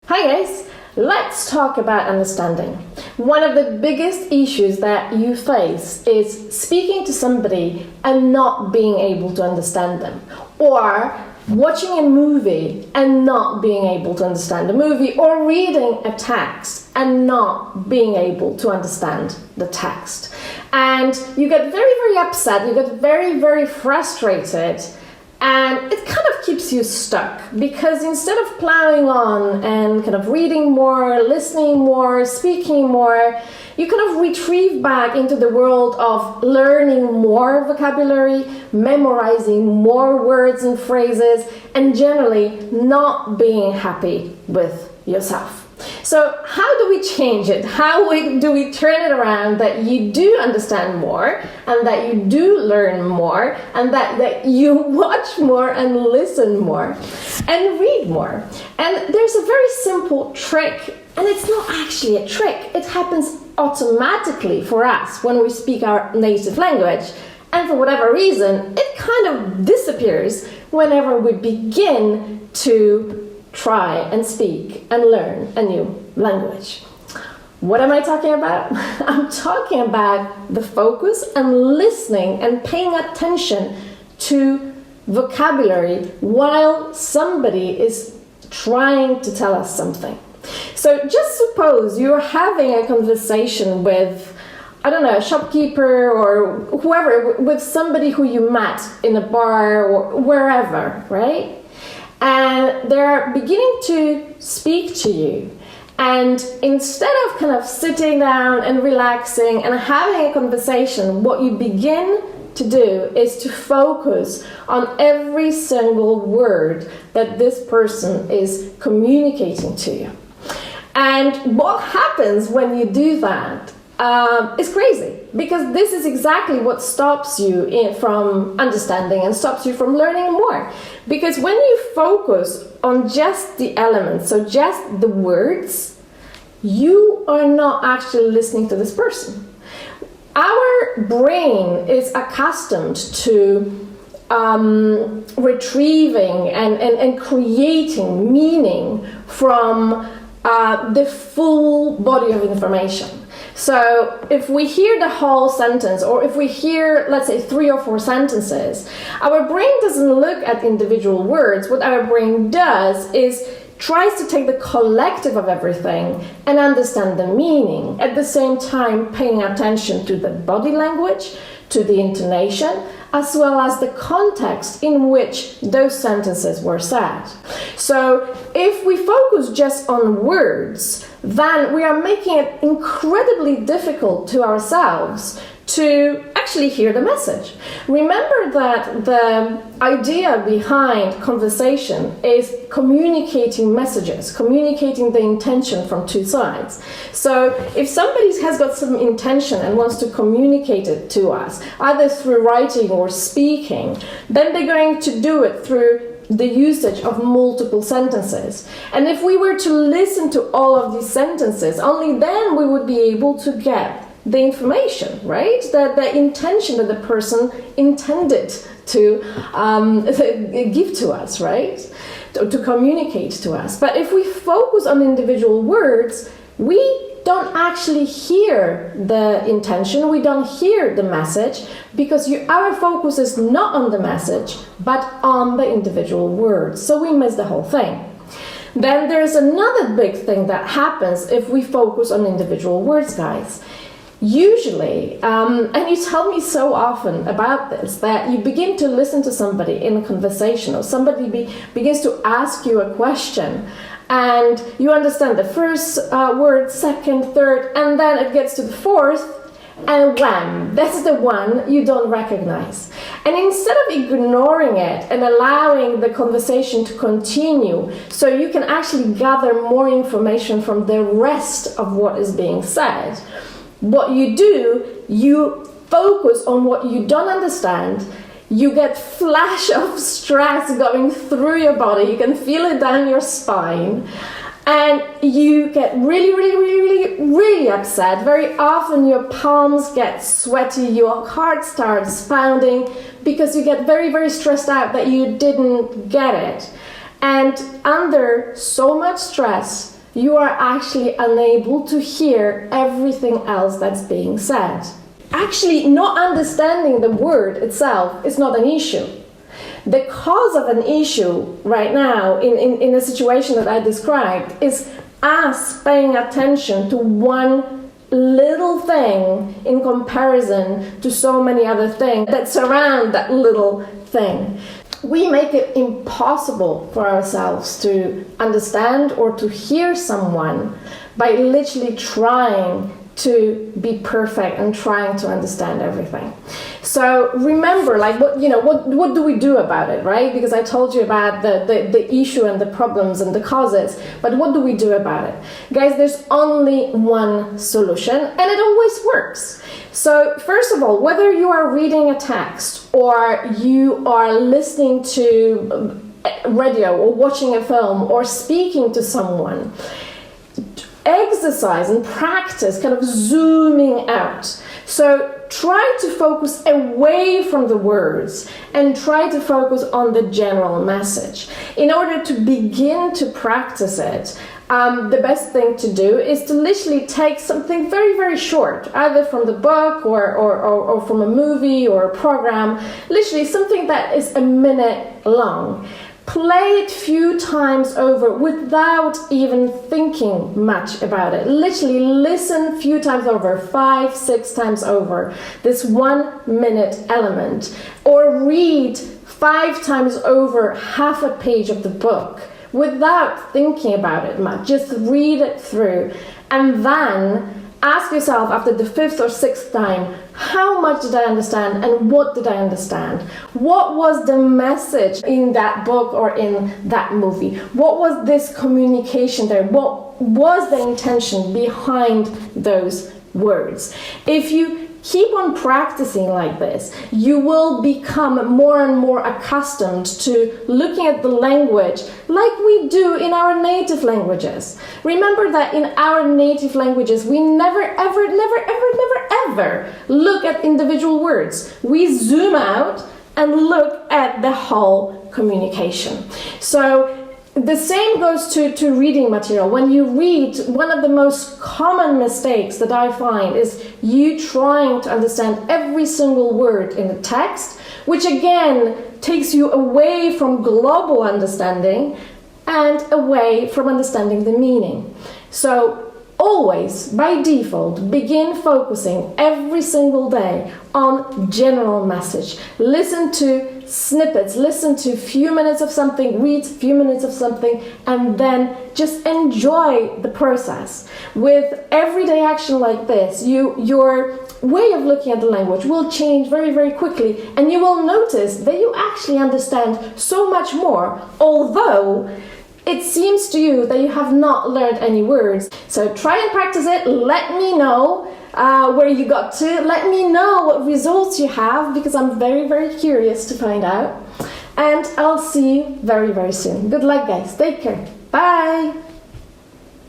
Hi guys, let's talk about understanding. One of the biggest issues that you face is speaking to somebody and not being able to understand them, or watching a movie and not being able to understand the movie, or reading a text and not being able to understand the text. And you get very, very upset, you get very, very frustrated, and it kind of keeps you stuck, because instead of plowing on and kind of reading more, listening more, speaking more, you kind of retrieve back into the world of learning more vocabulary, memorizing more words and phrases, and generally not being happy with yourself. So how do we change it? How do we turn it around that you do understand more, and that you do learn more, and that you watch more and listen more and read more? And there's a very simple trick, and it's not actually a trick. It happens automatically for us when we speak our native language, and for whatever reason, it kind of disappears whenever we begin to try and speak and learn a new language. What am I talking about? I'm talking about the focus and listening and paying attention to vocabulary while somebody is trying to tell us something. So just suppose you're having a conversation with, I don't know, a shopkeeper or whoever, with somebody who you met in a bar or wherever, right? And they're beginning to speak to you. And instead of kind of sitting down and relaxing and having a conversation, what you begin to do is to focus on every single word that this person is communicating to you. And what happens when you do that is crazy, because this is exactly what stops you from understanding and stops you from learning more. Because when you focus on just the elements, so just the words, you are not actually listening to this person. Our brain is accustomed to retrieving and creating meaning from the full body of information. So if we hear the whole sentence, or if we hear, let's say, 3 or 4 sentences, our brain doesn't look at individual words. What our brain does is tries to take the collective of everything and understand the meaning, at the same time paying attention to the body language, to the intonation, as well as the context in which those sentences were said. So if we focus just on words, then we are making it incredibly difficult to ourselves to actually hear the message. Remember that the idea behind conversation is communicating messages, communicating the intention from two sides. So if somebody has got some intention and wants to communicate it to us, either through writing or speaking, then they're going to do it through the usage of multiple sentences. And if we were to listen to all of these sentences, only then we would be able to get the information, right? The intention that the person intended to give to us, right? To communicate to us. But if we focus on individual words, we don't actually hear the intention, we don't hear the message, because our focus is not on the message, but on the individual words. So we miss the whole thing. Then there's another big thing that happens if we focus on individual words, guys. Usually, and you tell me so often about this, that you begin to listen to somebody in a conversation, or somebody begins to ask you a question, and you understand the first word, second, third, and then it gets to the fourth, and wham, that's the one you don't recognize. And instead of ignoring it and allowing the conversation to continue, so you can actually gather more information from the rest of what is being said, what you do, you focus on what you don't understand. You get flash of stress going through your body. You can feel it down your spine. And you get really, really, really, really upset. Very often your palms get sweaty, your heart starts pounding, because you get very, very stressed out that you didn't get it. And under so much stress, you are actually unable to hear everything else that's being said. Actually, not understanding the word itself is not an issue. The cause of an issue right now in the situation that I described is us paying attention to one little thing in comparison to so many other things that surround that little thing. We make it impossible for ourselves to understand or to hear someone by literally trying to be perfect and trying to understand everything. So remember, like, what do we do about it, right? Because I told you about the issue and the problems and the causes, but what do we do about it? Guys, there's only one solution, and it always works. So first of all, whether you are reading a text or you are listening to radio or watching a film or speaking to someone, exercise and practice kind of zooming out. So try to focus away from the words and try to focus on the general message. In order to begin to practice it, the best thing to do is to literally take something very, very short, either from the book or from a movie or a program, literally something that is a minute long. Play it few times over without even thinking much about it. Literally listen few times over, 5, 6 times over, this 1 minute element. Or read 5 times over half a page of the book without thinking about it much. Just read it through and then ask yourself after the 5th or 6th time, how much did I understand and what did I understand? What was the message in that book or in that movie? What was this communication there? What was the intention behind those words? If you keep on practicing like this, you will become more and more accustomed to looking at the language like we do in our native languages. Remember that in our native languages, we never, ever look at individual words. We zoom out and look at the whole communication. So the same goes to reading material. When you read, one of the most common mistakes that I find is you trying to understand every single word in the text, which again takes you away from global understanding and away from understanding the meaning. So always, by default, begin focusing every single day on general message. Listen to snippets, listen to a few minutes of something, read a few minutes of something, and then just enjoy the process. With everyday action like this, your way of looking at the language will change very, very quickly, and you will notice that you actually understand so much more, although it seems to you that you have not learned any words. So try and practice it. Let me know where you got to. Let me know what results you have, because I'm very, very curious to find out. And I'll see you very, very soon. Good luck, guys. Take care. Bye.